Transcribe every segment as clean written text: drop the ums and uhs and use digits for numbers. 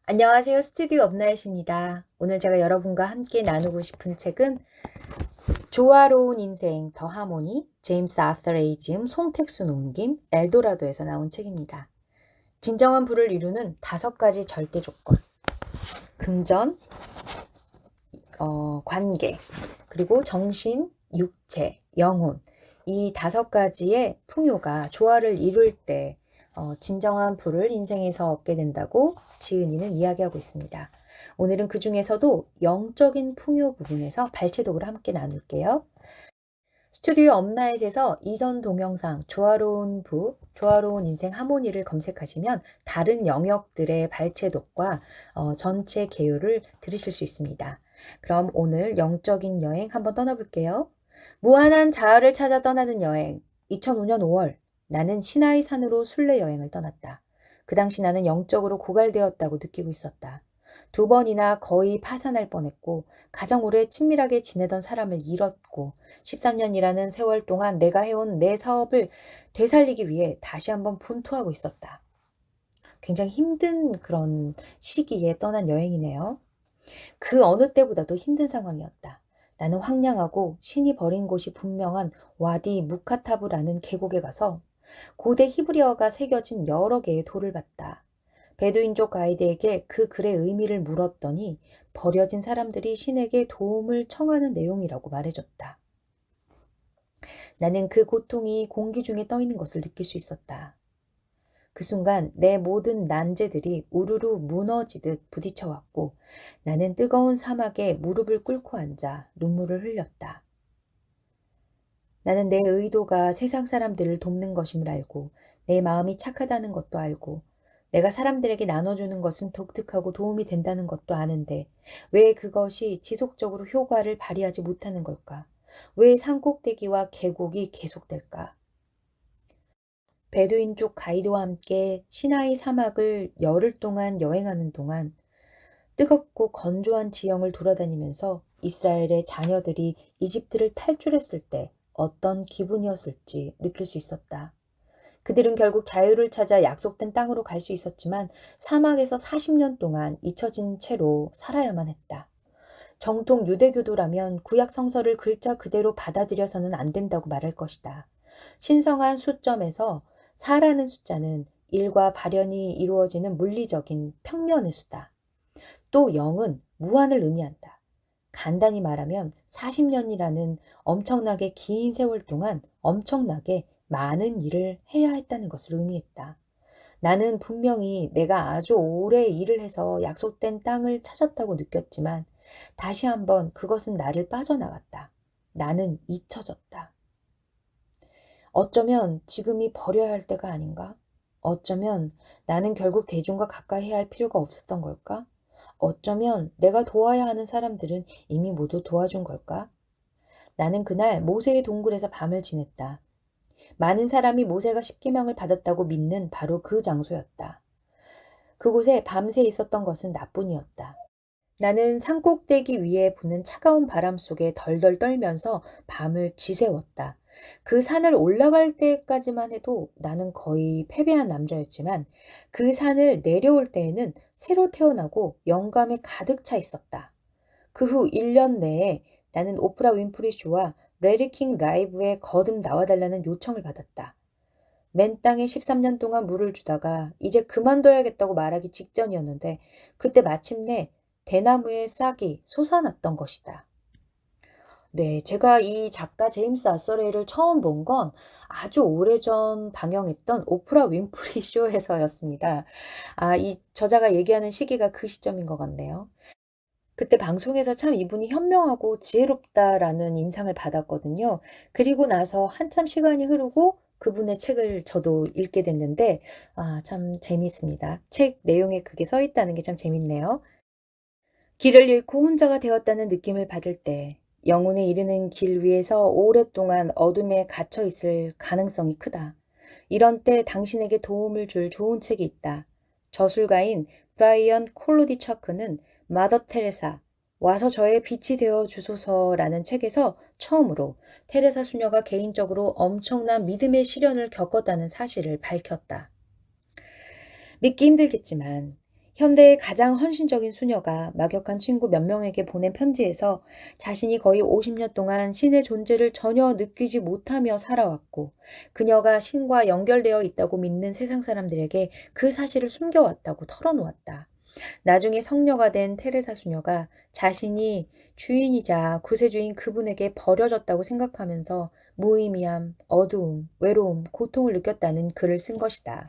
안녕하세요. 스튜디오 업나잇입니다. 오늘 제가 여러분과 함께 나누고 싶은 책은 조화로운 인생 더 하모니, 제임스 아서레이 지음, 송택수 농김, 엘도라도에서 나온 책입니다. 진정한 부를 이루는 5가지 절대 조건. 금전, 관계, 그리고 정신, 육체, 영혼. 이 5가지의 풍요가 조화를 이룰 때 진정한 부를 인생에서 얻게 된다고 지은이는 이야기하고 있습니다. 오늘은 그 중에서도 영적인 풍요 부분에서 발췌독을 함께 나눌게요. 스튜디오 업나잇에서 이전 동영상 조화로운 부, 조화로운 인생 하모니를 검색하시면 다른 영역들의 발췌독과 전체 개요를 들으실 수 있습니다. 그럼 오늘 영적인 여행 한번 떠나볼게요. 무한한 자아를 찾아 떠나는 여행. 2005년 5월 나는 시나이 산으로 순례 여행을 떠났다. 그 당시 나는 영적으로 고갈되었다고 느끼고 있었다. 2번이나 거의 파산할 뻔했고 가장 오래 친밀하게 지내던 사람을 잃었고 13년이라는 세월 동안 내가 해온 내 사업을 되살리기 위해 다시 한번 분투하고 있었다. 굉장히 힘든 그런 시기에 떠난 여행이네요. 그 어느 때보다도 힘든 상황이었다. 나는 황량하고 신이 버린 곳이 분명한 와디 무카타브라는 계곡에 가서 고대 히브리어가 새겨진 여러 개의 돌을 봤다. 베두인족 가이드에게 그 글의 의미를 물었더니 버려진 사람들이 신에게 도움을 청하는 내용이라고 말해줬다. 나는 그 고통이 공기 중에 떠 있는 것을 느낄 수 있었다. 그 순간 내 모든 난제들이 우르르 무너지듯 부딪혀왔고 나는 뜨거운 사막에 무릎을 꿇고 앉아 눈물을 흘렸다. 나는 내 의도가 세상 사람들을 돕는 것임을 알고 내 마음이 착하다는 것도 알고 내가 사람들에게 나눠주는 것은 독특하고 도움이 된다는 것도 아는데 왜 그것이 지속적으로 효과를 발휘하지 못하는 걸까? 왜 산꼭대기와 계곡이 계속될까? 베두인족 가이드와 함께 시나이 사막을 열흘 동안 여행하는 동안 뜨겁고 건조한 지형을 돌아다니면서 이스라엘의 자녀들이 이집트를 탈출했을 때 어떤 기분이었을지 느낄 수 있었다. 그들은 결국 자유를 찾아 약속된 땅으로 갈 수 있었지만 사막에서 40년 동안 잊혀진 채로 살아야만 했다. 정통 유대교도라면 구약 성서를 글자 그대로 받아들여서는 안 된다고 말할 것이다. 신성한 수점에서 4라는 숫자는 일과 발현이 이루어지는 물리적인 평면의 수다. 또 0은 무한을 의미한다. 간단히 말하면 40년이라는 엄청나게 긴 세월 동안 엄청나게 많은 일을 해야 했다는 것을 의미했다. 나는 분명히 내가 아주 오래 일을 해서 약속된 땅을 찾았다고 느꼈지만 다시 한번 그것은 나를 빠져나갔다. 나는 잊혀졌다. 어쩌면 지금이 버려야 할 때가 아닌가? 어쩌면 나는 결국 대중과 가까이 해야 할 필요가 없었던 걸까? 어쩌면 내가 도와야 하는 사람들은 이미 모두 도와준 걸까? 나는 그날 모세의 동굴에서 밤을 지냈다. 많은 사람이 모세가 십계명을 받았다고 믿는 바로 그 장소였다. 그곳에 밤새 있었던 것은 나뿐이었다. 나는 산꼭대기 위에 부는 차가운 바람 속에 덜덜 떨면서 밤을 지새웠다. 그 산을 올라갈 때까지만 해도 나는 거의 패배한 남자였지만 그 산을 내려올 때에는 새로 태어나고 영감에 가득 차 있었다. 그 후 1년 내에 나는 오프라 윈프리 쇼와 레리 킹 라이브에 거듭 나와달라는 요청을 받았다. 맨 땅에 13년 동안 물을 주다가 이제 그만둬야겠다고 말하기 직전이었는데 그때 마침내 대나무의 싹이 솟아났던 것이다. 네, 제가 이 작가 제임스 아서레이를 처음 본 건 아주 오래전 방영했던 오프라 윈프리 쇼에서였습니다. 이 저자가 얘기하는 시기가 그 시점인 것 같네요. 그때 방송에서 참 이분이 현명하고 지혜롭다라는 인상을 받았거든요. 그리고 나서 한참 시간이 흐르고 그분의 책을 저도 읽게 됐는데 참 재미있습니다. 책 내용에 그게 써 있다는 게 참 재밌네요. 길을 잃고 혼자가 되었다는 느낌을 받을 때 영혼에 이르는 길 위에서 오랫동안 어둠에 갇혀 있을 가능성이 크다. 이런 때 당신에게 도움을 줄 좋은 책이 있다. 저술가인 브라이언 콜로디 처크는 마더 테레사, 와서 저의 빛이 되어 주소서라는 책에서 처음으로 테레사 수녀가 개인적으로 엄청난 믿음의 시련을 겪었다는 사실을 밝혔다. 믿기 힘들겠지만 현대의 가장 헌신적인 수녀가 막역한 친구 몇 명에게 보낸 편지에서 자신이 거의 50년 동안 신의 존재를 전혀 느끼지 못하며 살아왔고, 그녀가 신과 연결되어 있다고 믿는 세상 사람들에게 그 사실을 숨겨왔다고 털어놓았다. 나중에 성녀가 된 테레사 수녀가 자신이 주인이자 구세주인 그분에게 버려졌다고 생각하면서 무의미함, 어두움, 외로움, 고통을 느꼈다는 글을 쓴 것이다.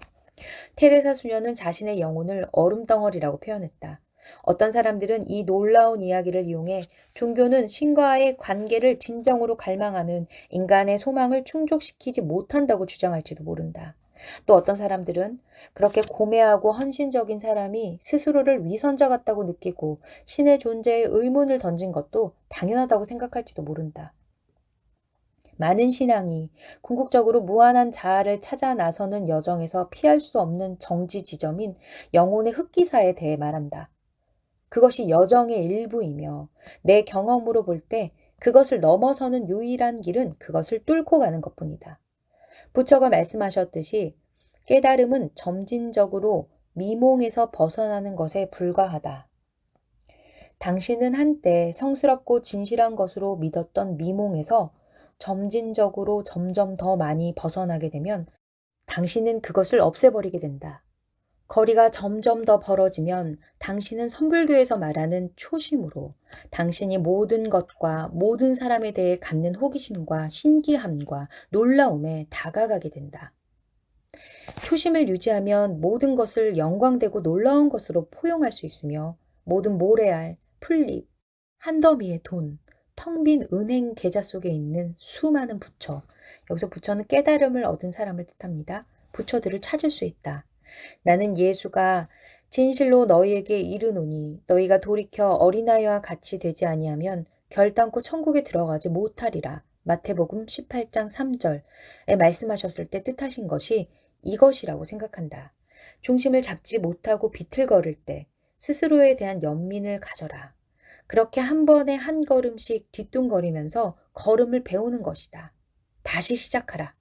테레사 수녀는 자신의 영혼을 얼음덩어리라고 표현했다. 어떤 사람들은 이 놀라운 이야기를 이용해 종교는 신과의 관계를 진정으로 갈망하는 인간의 소망을 충족시키지 못한다고 주장할지도 모른다. 또 어떤 사람들은 그렇게 고매하고 헌신적인 사람이 스스로를 위선자 같다고 느끼고 신의 존재에 의문을 던진 것도 당연하다고 생각할지도 모른다. 많은 신앙이 궁극적으로 무한한 자아를 찾아 나서는 여정에서 피할 수 없는 정지 지점인 영혼의 흑기사에 대해 말한다. 그것이 여정의 일부이며 내 경험으로 볼 때 그것을 넘어서는 유일한 길은 그것을 뚫고 가는 것뿐이다. 부처가 말씀하셨듯이 깨달음은 점진적으로 미몽에서 벗어나는 것에 불과하다. 당신은 한때 성스럽고 진실한 것으로 믿었던 미몽에서 점진적으로 점점 더 많이 벗어나게 되면 당신은 그것을 없애버리게 된다. 거리가 점점 더 벌어지면 당신은 선불교에서 말하는 초심으로 당신이 모든 것과 모든 사람에 대해 갖는 호기심과 신기함과 놀라움에 다가가게 된다. 초심을 유지하면 모든 것을 영광되고 놀라운 것으로 포용할 수 있으며 모든 모래알, 풀잎, 한 더미의 돈, 텅 빈 은행 계좌 속에 있는 수많은 부처, 여기서 부처는 깨달음을 얻은 사람을 뜻합니다. 부처들을 찾을 수 있다. 나는 예수가 진실로 너희에게 이르노니 너희가 돌이켜 어린아이와 같이 되지 아니하면 결단코 천국에 들어가지 못하리라. 마태복음 18장 3절에 말씀하셨을 때 뜻하신 것이 이것이라고 생각한다. 중심을 잡지 못하고 비틀거릴 때 스스로에 대한 연민을 가져라. 그렇게 한 번에 한 걸음씩 뒤뚱거리면서 걸음을 배우는 것이다. 다시 시작하라.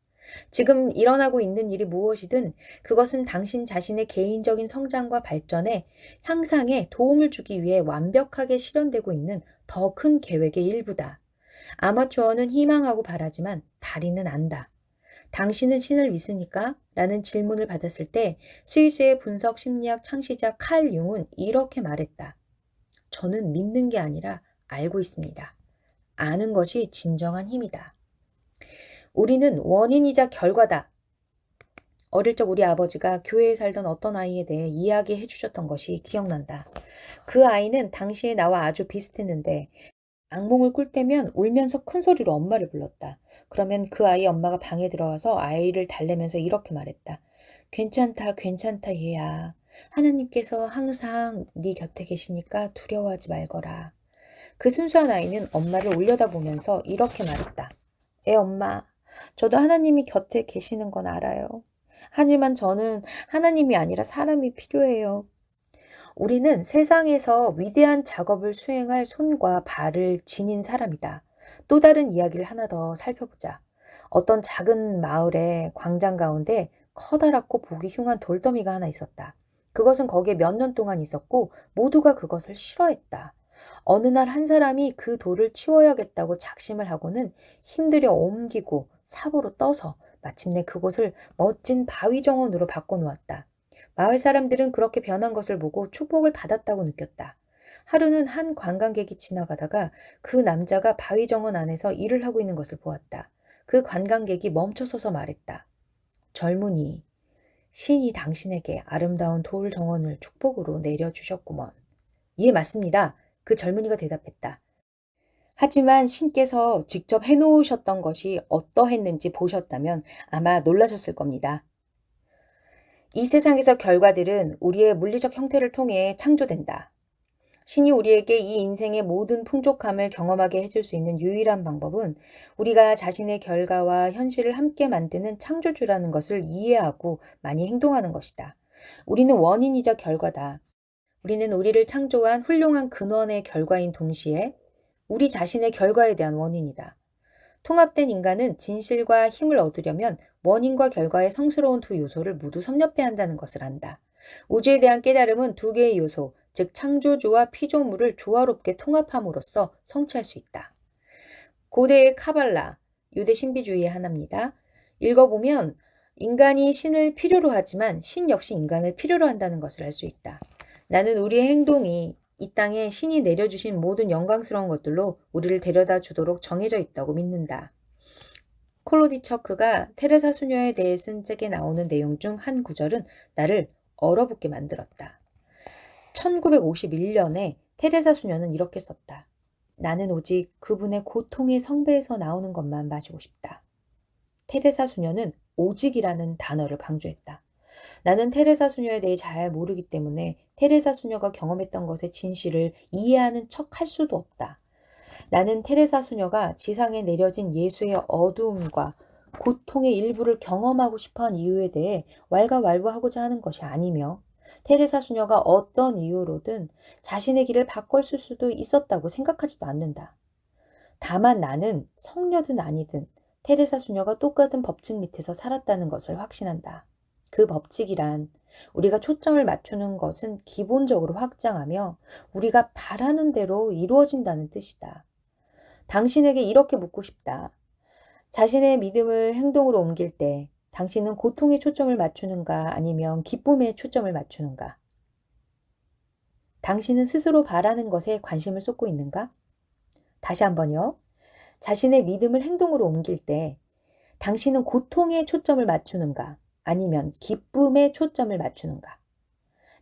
지금 일어나고 있는 일이 무엇이든 그것은 당신 자신의 개인적인 성장과 발전에 향상에 도움을 주기 위해 완벽하게 실현되고 있는 더 큰 계획의 일부다. 아마추어는 희망하고 바라지만 다리는 안다. 당신은 신을 믿습니까? 라는 질문을 받았을 때 스위스의 분석 심리학 창시자 칼 융은 이렇게 말했다. 저는 믿는 게 아니라 알고 있습니다. 아는 것이 진정한 힘이다. 우리는 원인이자 결과다. 어릴 적 우리 아버지가 교회에 살던 어떤 아이에 대해 이야기해 주셨던 것이 기억난다. 그 아이는 당시에 나와 아주 비슷했는데 악몽을 꿀 때면 울면서 큰 소리로 엄마를 불렀다. 그러면 그 아이 엄마가 방에 들어와서 아이를 달래면서 이렇게 말했다. 괜찮다, 괜찮다, 얘야. 하나님께서 항상 네 곁에 계시니까 두려워하지 말거라. 그 순수한 아이는 엄마를 올려다보면서 이렇게 말했다. 애 엄마, 저도 하나님이 곁에 계시는 건 알아요. 하지만 저는 하나님이 아니라 사람이 필요해요. 우리는 세상에서 위대한 작업을 수행할 손과 발을 지닌 사람이다. 또 다른 이야기를 하나 더 살펴보자. 어떤 작은 마을의 광장 가운데 커다랗고 보기 흉한 돌더미가 하나 있었다. 그것은 거기에 몇 년 동안 있었고 모두가 그것을 싫어했다. 어느 날 한 사람이 그 돌을 치워야겠다고 작심을 하고는 힘들여 옮기고 삽으로 떠서 마침내 그곳을 멋진 바위 정원으로 바꿔놓았다. 마을 사람들은 그렇게 변한 것을 보고 축복을 받았다고 느꼈다. 하루는 한 관광객이 지나가다가 그 남자가 바위 정원 안에서 일을 하고 있는 것을 보았다. 그 관광객이 멈춰서서 말했다. 젊은이, 신이 당신에게 아름다운 돌 정원을 축복으로 내려주셨구먼. 예, 맞습니다. 그 젊은이가 대답했다. 하지만 신께서 직접 해놓으셨던 것이 어떠했는지 보셨다면 아마 놀라셨을 겁니다. 이 세상에서 결과들은 우리의 물리적 형태를 통해 창조된다. 신이 우리에게 이 인생의 모든 풍족함을 경험하게 해줄 수 있는 유일한 방법은 우리가 자신의 결과와 현실을 함께 만드는 창조주라는 것을 이해하고 많이 행동하는 것이다. 우리는 원인이자 결과다. 우리는 우리를 창조한 훌륭한 근원의 결과인 동시에 우리 자신의 결과에 대한 원인이다. 통합된 인간은 진실과 힘을 얻으려면 원인과 결과의 성스러운 두 요소를 모두 섭렵해야 한다는 것을 안다. 우주에 대한 깨달음은 두 개의 요소, 즉 창조주와 피조물을 조화롭게 통합함으로써 성취할 수 있다. 고대의 카발라, 유대 신비주의의 하나입니다. 읽어보면 인간이 신을 필요로 하지만 신 역시 인간을 필요로 한다는 것을 알 수 있다. 나는 우리의 행동이 이 땅에 신이 내려주신 모든 영광스러운 것들로 우리를 데려다 주도록 정해져 있다고 믿는다. 콜로디처크가 테레사 수녀에 대해 쓴 책에 나오는 내용 중 한 구절은 나를 얼어붙게 만들었다. 1951년에 테레사 수녀는 이렇게 썼다. 나는 오직 그분의 고통의 성배에서 나오는 것만 마시고 싶다. 테레사 수녀는 오직이라는 단어를 강조했다. 나는 테레사 수녀에 대해 잘 모르기 때문에 테레사 수녀가 경험했던 것의 진실을 이해하는 척 할 수도 없다. 나는 테레사 수녀가 지상에 내려진 예수의 어두움과 고통의 일부를 경험하고 싶어한 이유에 대해 왈가왈부하고자 하는 것이 아니며 테레사 수녀가 어떤 이유로든 자신의 길을 바꿨을 수도 있었다고 생각하지도 않는다. 다만 나는 성녀든 아니든 테레사 수녀가 똑같은 법칙 밑에서 살았다는 것을 확신한다. 그 법칙이란 우리가 초점을 맞추는 것은 기본적으로 확장하며 우리가 바라는 대로 이루어진다는 뜻이다. 당신에게 이렇게 묻고 싶다. 자신의 믿음을 행동으로 옮길 때 당신은 고통에 초점을 맞추는가 아니면 기쁨에 초점을 맞추는가? 당신은 스스로 바라는 것에 관심을 쏟고 있는가? 다시 한번요. 자신의 믿음을 행동으로 옮길 때 당신은 고통에 초점을 맞추는가 아니면 기쁨에 초점을 맞추는가?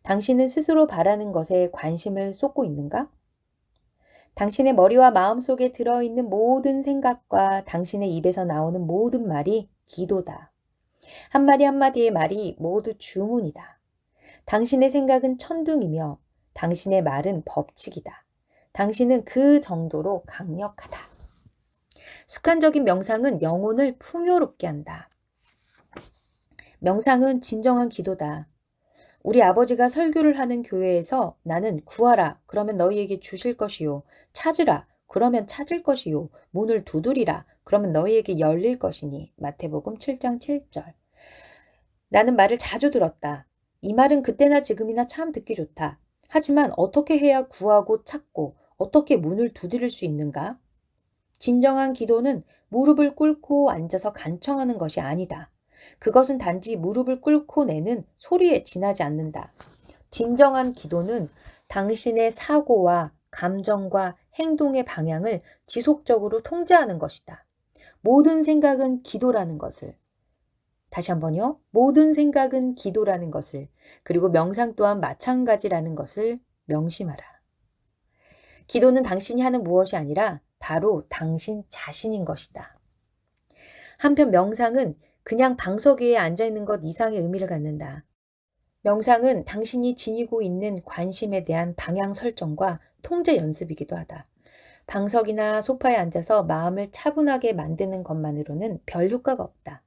당신은 스스로 바라는 것에 관심을 쏟고 있는가? 당신의 머리와 마음 속에 들어있는 모든 생각과 당신의 입에서 나오는 모든 말이 기도다. 한마디 한마디의 말이 모두 주문이다. 당신의 생각은 천둥이며 당신의 말은 법칙이다. 당신은 그 정도로 강력하다. 습관적인 명상은 영혼을 풍요롭게 한다. 명상은 진정한 기도다. 우리 아버지가 설교를 하는 교회에서 나는 구하라 그러면 너희에게 주실 것이요 찾으라 그러면 찾을 것이요 문을 두드리라 그러면 너희에게 열릴 것이니 마태복음 7장 7절 라는 말을 자주 들었다. 이 말은 그때나 지금이나 참 듣기 좋다. 하지만 어떻게 해야 구하고 찾고 어떻게 문을 두드릴 수 있는가? 진정한 기도는 무릎을 꿇고 앉아서 간청하는 것이 아니다. 그것은 단지 무릎을 꿇고 내는 소리에 지나지 않는다. 진정한 기도는 당신의 사고와 감정과 행동의 방향을 지속적으로 통제하는 것이다. 모든 생각은 기도라는 것을. 다시 한번요. 모든 생각은 기도라는 것을. 그리고 명상 또한 마찬가지라는 것을 명심하라. 기도는 당신이 하는 무엇이 아니라 바로 당신 자신인 것이다. 한편 명상은 그냥 방석 위에 앉아있는 것 이상의 의미를 갖는다. 명상은 당신이 지니고 있는 관심에 대한 방향 설정과 통제 연습이기도 하다. 방석이나 소파에 앉아서 마음을 차분하게 만드는 것만으로는 별 효과가 없다.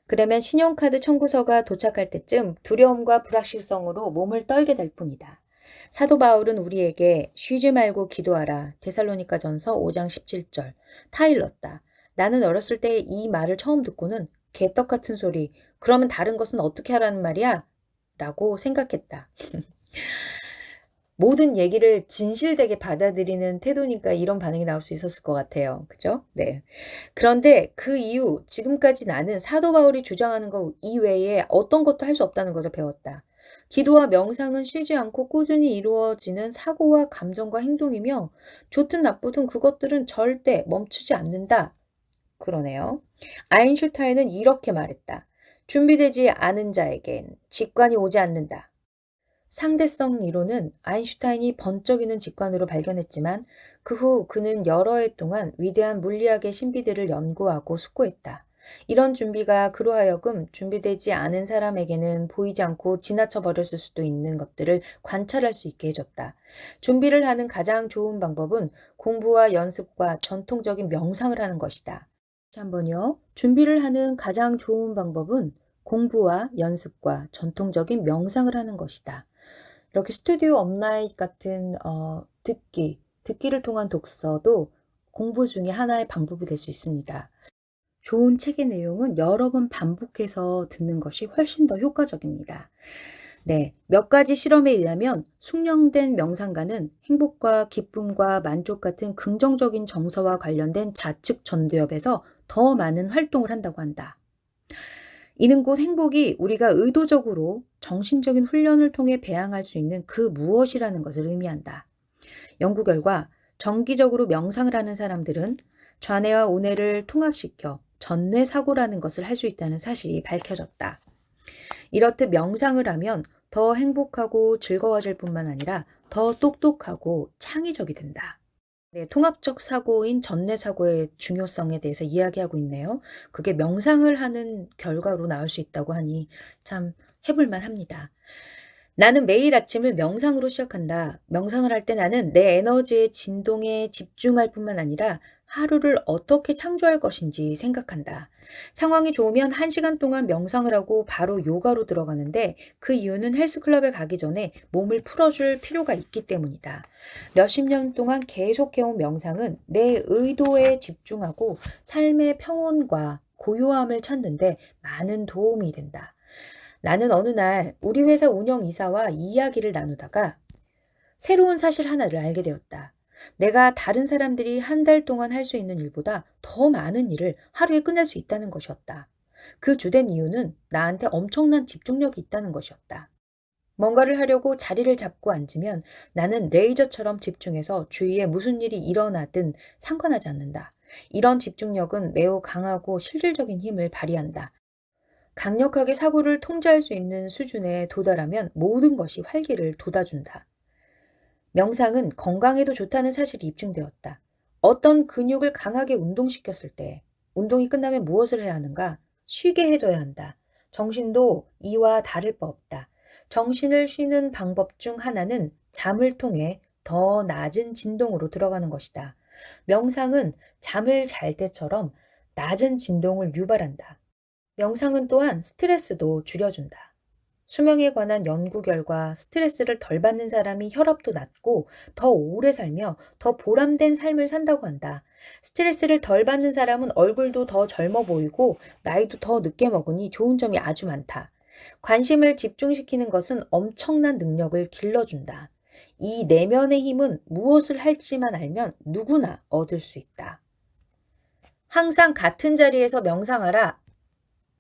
그러면 신용카드 청구서가 도착할 때쯤 두려움과 불확실성으로 몸을 떨게 될 뿐이다. 사도 바울은 우리에게 쉬지 말고 기도하라. 데살로니가전서 5장 17절 타일렀다. 나는 어렸을 때 이 말을 처음 듣고는 개떡 같은 소리, 그러면 다른 것은 어떻게 하라는 말이야? 라고 생각했다. 모든 얘기를 진실되게 받아들이는 태도니까 이런 반응이 나올 수 있었을 것 같아요. 그죠? 네. 그런데 그 이후 지금까지 나는 사도 바울이 주장하는 것 이외에 어떤 것도 할 수 없다는 것을 배웠다. 기도와 명상은 쉬지 않고 꾸준히 이루어지는 사고와 감정과 행동이며 좋든 나쁘든 그것들은 절대 멈추지 않는다. 그러네요. 아인슈타인은 이렇게 말했다. 준비되지 않은 자에겐 직관이 오지 않는다. 상대성 이론은 아인슈타인이 번쩍이는 직관으로 발견했지만 그 후 그는 여러 해 동안 위대한 물리학의 신비들을 연구하고 숙고했다. 이런 준비가 그로 하여금 준비되지 않은 사람에게는 보이지 않고 지나쳐 버렸을 수도 있는 것들을 관찰할 수 있게 해줬다. 준비를 하는 가장 좋은 방법은 공부와 연습과 전통적인 명상을 하는 것이다. 다시 한번요. 준비를 하는 가장 좋은 방법은 공부와 연습과 전통적인 명상을 하는 것이다. 이렇게 스튜디오 업나잇 같은 듣기를 통한 독서도 공부 중에 하나의 방법이 될 수 있습니다. 좋은 책의 내용은 여러 번 반복해서 듣는 것이 훨씬 더 효과적입니다. 네, 몇 가지 실험에 의하면 숙련된 명상가는 행복과 기쁨과 만족 같은 긍정적인 정서와 관련된 좌측 전두엽에서 더 많은 활동을 한다고 한다. 이는 곧 행복이 우리가 의도적으로 정신적인 훈련을 통해 배양할 수 있는 그 무엇이라는 것을 의미한다. 연구 결과 정기적으로 명상을 하는 사람들은 좌뇌와 우뇌를 통합시켜 전뇌 사고라는 것을 할 수 있다는 사실이 밝혀졌다. 이렇듯 명상을 하면 더 행복하고 즐거워질 뿐만 아니라 더 똑똑하고 창의적이 된다. 네, 통합적 사고인 전내 사고의 중요성에 대해서 이야기하고 있네요. 그게 명상을 하는 결과로 나올 수 있다고 하니 참 해볼만 합니다. 나는 매일 아침을 명상으로 시작한다. 명상을 할 때 나는 내 에너지의 진동에 집중할 뿐만 아니라 하루를 어떻게 창조할 것인지 생각한다. 상황이 좋으면 1시간 동안 명상을 하고 바로 요가로 들어가는데 그 이유는 헬스클럽에 가기 전에 몸을 풀어줄 필요가 있기 때문이다. 몇십 년 동안 계속해온 명상은 내 의도에 집중하고 삶의 평온과 고요함을 찾는데 많은 도움이 된다. 나는 어느 날 우리 회사 운영 이사와 이야기를 나누다가 새로운 사실 하나를 알게 되었다. 내가 다른 사람들이 한 달 동안 할 수 있는 일보다 더 많은 일을 하루에 끝낼 수 있다는 것이었다. 그 주된 이유는 나한테 엄청난 집중력이 있다는 것이었다. 뭔가를 하려고 자리를 잡고 앉으면 나는 레이저처럼 집중해서 주위에 무슨 일이 일어나든 상관하지 않는다. 이런 집중력은 매우 강하고 실질적인 힘을 발휘한다. 강력하게 사고를 통제할 수 있는 수준에 도달하면 모든 것이 활기를 돋아준다. 명상은 건강에도 좋다는 사실이 입증되었다. 어떤 근육을 강하게 운동시켰을 때 운동이 끝나면 무엇을 해야 하는가? 쉬게 해줘야 한다. 정신도 이와 다를 바 없다. 정신을 쉬는 방법 중 하나는 잠을 통해 더 낮은 진동으로 들어가는 것이다. 명상은 잠을 잘 때처럼 낮은 진동을 유발한다. 명상은 또한 스트레스도 줄여준다. 수명에 관한 연구 결과 스트레스를 덜 받는 사람이 혈압도 낮고 더 오래 살며 더 보람된 삶을 산다고 한다. 스트레스를 덜 받는 사람은 얼굴도 더 젊어 보이고 나이도 더 늦게 먹으니 좋은 점이 아주 많다. 관심을 집중시키는 것은 엄청난 능력을 길러준다. 이 내면의 힘은 무엇을 할지만 알면 누구나 얻을 수 있다. 항상 같은 자리에서 명상하라.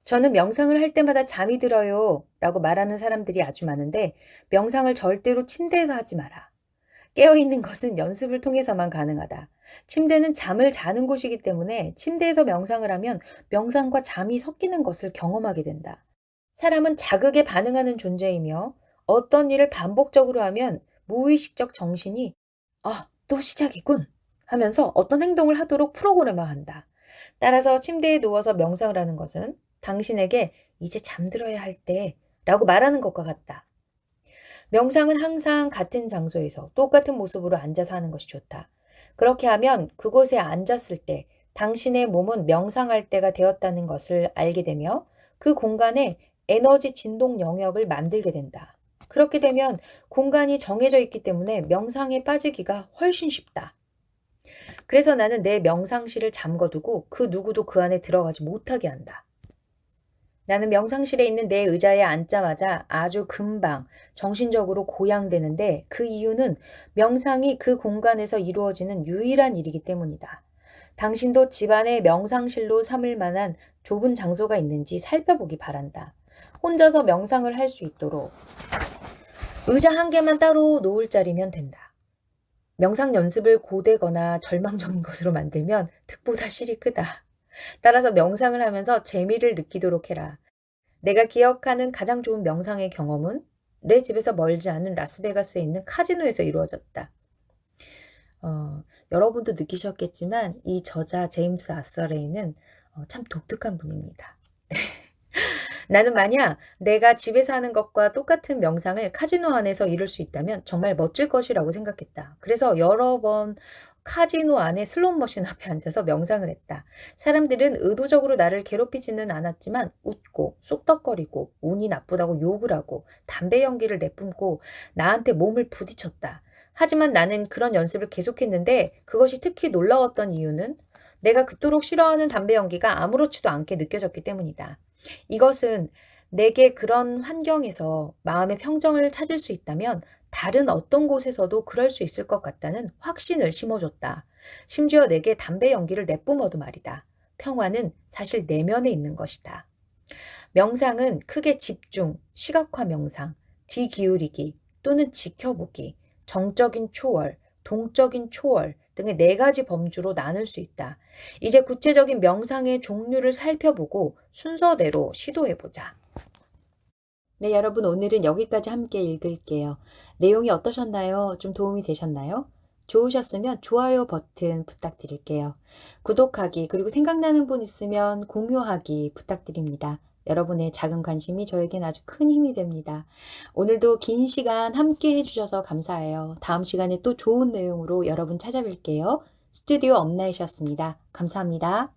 저는 명상을 할 때마다 잠이 들어요 라고 말하는 사람들이 아주 많은데 명상을 절대로 침대에서 하지 마라. 깨어있는 것은 연습을 통해서만 가능하다. 침대는 잠을 자는 곳이기 때문에 침대에서 명상을 하면 명상과 잠이 섞이는 것을 경험하게 된다. 사람은 자극에 반응하는 존재이며 어떤 일을 반복적으로 하면 무의식적 정신이 또 시작이군 하면서 어떤 행동을 하도록 프로그램화한다. 따라서 침대에 누워서 명상을 하는 것은 당신에게 이제 잠들어야 할 때 라고 말하는 것과 같다. 명상은 항상 같은 장소에서 똑같은 모습으로 앉아서 하는 것이 좋다. 그렇게 하면 그곳에 앉았을 때 당신의 몸은 명상할 때가 되었다는 것을 알게 되며 그 공간에 에너지 진동 영역을 만들게 된다. 그렇게 되면 공간이 정해져 있기 때문에 명상에 빠지기가 훨씬 쉽다. 그래서 나는 내 명상실을 잠궈두고 그 누구도 그 안에 들어가지 못하게 한다. 나는 명상실에 있는 내 의자에 앉자마자 아주 금방 정신적으로 고양되는데 그 이유는 명상이 그 공간에서 이루어지는 유일한 일이기 때문이다. 당신도 집안에 명상실로 삼을 만한 좁은 장소가 있는지 살펴보기 바란다. 혼자서 명상을 할 수 있도록 의자 한 개만 따로 놓을 자리면 된다. 명상 연습을 고되거나 절망적인 것으로 만들면 득보다 실이 크다. 따라서 명상을 하면서 재미를 느끼도록 해라. 내가 기억하는 가장 좋은 명상의 경험은 내 집에서 멀지 않은 라스베가스에 있는 카지노에서 이루어졌다. 여러분도 느끼셨겠지만 이 저자 제임스 아서레이는 참 독특한 분입니다. 나는 만약 내가 집에서 하는 것과 똑같은 명상을 카지노 안에서 이룰 수 있다면 정말 멋질 것이라고 생각했다. 그래서 여러 번 카지노 안에 슬롯 머신 앞에 앉아서 명상을 했다. 사람들은 의도적으로 나를 괴롭히지는 않았지만 웃고 쑥덕거리고 운이 나쁘다고 욕을 하고 담배 연기를 내뿜고 나한테 몸을 부딪혔다. 하지만 나는 그런 연습을 계속했는데 그것이 특히 놀라웠던 이유는 내가 그토록 싫어하는 담배 연기가 아무렇지도 않게 느껴졌기 때문이다. 이것은 내게 그런 환경에서 마음의 평정을 찾을 수 있다면 다른 어떤 곳에서도 그럴 수 있을 것 같다는 확신을 심어줬다. 심지어 내게 담배 연기를 내뿜어도 말이다. 평화는 사실 내면에 있는 것이다. 명상은 크게 집중, 시각화 명상, 귀 기울이기 또는 지켜보기, 정적인 초월, 동적인 초월 등의 네 가지 범주로 나눌 수 있다. 이제 구체적인 명상의 종류를 살펴보고 순서대로 시도해보자. 네, 여러분 오늘은 여기까지 함께 읽을게요. 내용이 어떠셨나요? 좀 도움이 되셨나요? 좋으셨으면 좋아요 버튼 부탁드릴게요. 구독하기, 그리고 생각나는 분 있으면 공유하기 부탁드립니다. 여러분의 작은 관심이 저에겐 아주 큰 힘이 됩니다. 오늘도 긴 시간 함께 해주셔서 감사해요. 다음 시간에 또 좋은 내용으로 여러분 찾아뵐게요. 스튜디오 엄나이셨습니다. 감사합니다.